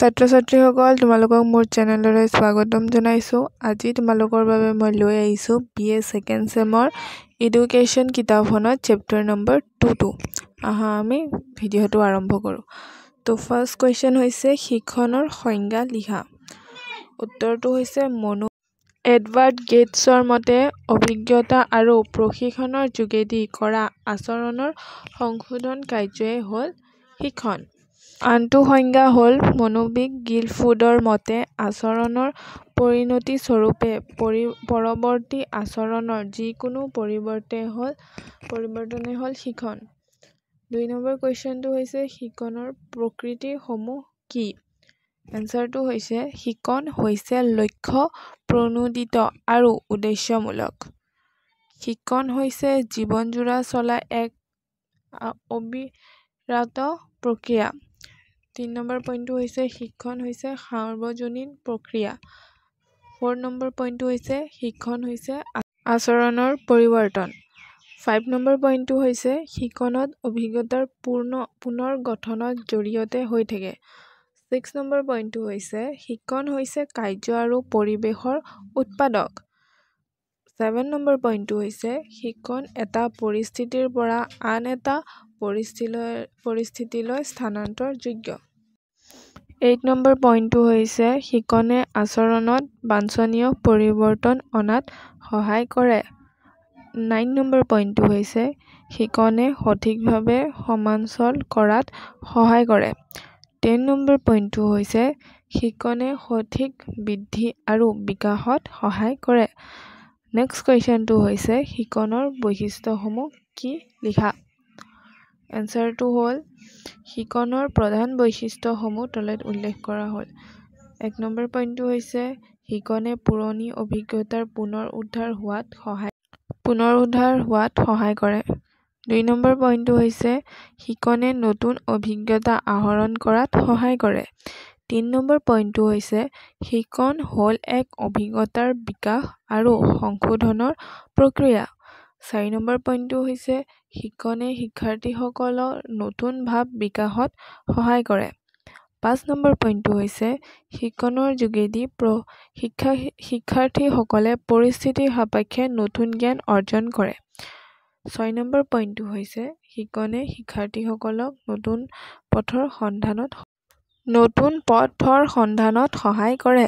ছাত্ৰ ছাত্ৰীসকল তোমালোকক মোৰ চেনেললৈ স্বাগতম জনাইছোঁ। আজি তোমালোকৰ বাবে মই লৈ আহিছোঁ BA সেকেন্ড সেমৰ এডুকেশ্যন কিতাপখনত চেপ্টাৰ নম্বৰ 2 আহা আমি ভিডিঅ'টো আৰম্ভ কৰোঁ। তো ফাৰ্ষ্ট কুৱেশ্যন হৈছে শিক্ষণৰ সংজ্ঞা লিখা। উত্তৰটো হৈছে এডৱাৰ্ড গেটছৰ মতে অভিজ্ঞতা আৰু প্ৰশিক্ষণৰ যোগেদি কৰা আচৰণৰ সংশোধন কাৰ্যই হ'ল শিক্ষণ। আনটো সংজ্ঞা হ'ল মনোবিজ্ঞ গিলফুডৰ মতে আচৰণৰ পৰিণতি স্বৰূপে পৰৱৰ্তী আচৰণৰ যিকোনো পৰিৱৰ্তনে হ'ল শিক্ষণ। 2 নম্বৰ কুৱেশ্যনটো হৈছে শিক্ষণৰ প্ৰকৃতিসমূহ কি? এনচাৰটো হৈছে শিক্ষণ হৈছে লক্ষ্য প্ৰণোদিত আৰু উদ্দেশ্যমূলক। শিক্ষণ হৈছে জীৱনজোৰা চলা এক অবিৰত প্ৰক্ৰিয়া। 3 নম্বৰ পইণ্টটো হৈছে শিক্ষণ হৈছে সাৰ্বজনীন প্ৰক্ৰিয়া। 4 নম্বৰ পইণ্টটো হৈছে শিক্ষণ হৈছে আচৰণৰ পৰিৱৰ্তন। 5 নম্বৰ পইণ্টটো হৈছে শিক্ষণত অভিজ্ঞতাৰ পুনৰ গঠনৰ জৰিয়তে হৈ থাকে। 6 নম্বৰ পইণ্টটো হৈছে শিক্ষণ হৈছে কাৰ্য আৰু পৰিৱেশৰ উৎপাদক। 7 নম্বৰ পইণ্টটো হৈছে শিক্ষণ এটা পৰিস্থিতিৰ পৰা আন এটা পৰিস্থিতিলৈ স্থানান্তৰযোগ্য। 8 নম্বৰ পইণ্টটো হৈছে শিক্ষণে আচৰণত বাঞ্ছনীয় পৰিৱৰ্তন অনাত সহায় কৰে। 9 নম্বৰ পইণ্টটো হৈছে শিক্ষণে সঠিকভাৱে সমালোচনা কৰাত সহায় কৰে। 10 নম্বৰ পইণ্টটো হৈছে শিক্ষণে সঠিক বৃদ্ধি আৰু বিকাশত সহায় কৰে। নেক্সট কুৱেশ্যনটো হৈছে শিক্ষণৰ বৈশিষ্ট্যসমূহ কি লিখা। এনচাৰটো হ'ল শিক্ষণৰ প্ৰধান বৈশিষ্ট্যসমূহ তলত উল্লেখ কৰা হ'ল। 1 নম্বৰ পইণ্টটো হৈছে শিক্ষণে পুৰণি অভিজ্ঞতাৰ পুনৰ উদ্ধাৰ হোৱাত সহায় কৰে। 2 নম্বৰ পইণ্টটো হৈছে শিক্ষণে নতুন অভিজ্ঞতা আহৰণ কৰাত সহায় কৰে। 3 নম্বৰ পইণ্টটো হৈছে শিক্ষণ হ'ল এক অভিজ্ঞতাৰ বিকাশ আৰু সংশোধনৰ প্ৰক্ৰিয়া। 4 নম্বৰ পইণ্টটো হৈছে শিক্ষণে শিক্ষাৰ্থীসকলৰ নতুন ভাৱ বিকাশত সহায় কৰে। 5 নম্বৰ পইণ্টটো হৈছে শিক্ষণৰ যোগেদি শিক্ষাৰ্থীসকলে পৰিস্থিতি সাপেক্ষে নতুন জ্ঞান অৰ্জন কৰে। 6 নম্বৰ পইণ্টটো হৈছে শিক্ষণে শিক্ষাৰ্থীসকলক নতুন পথৰ সন্ধানত সহায় কৰে।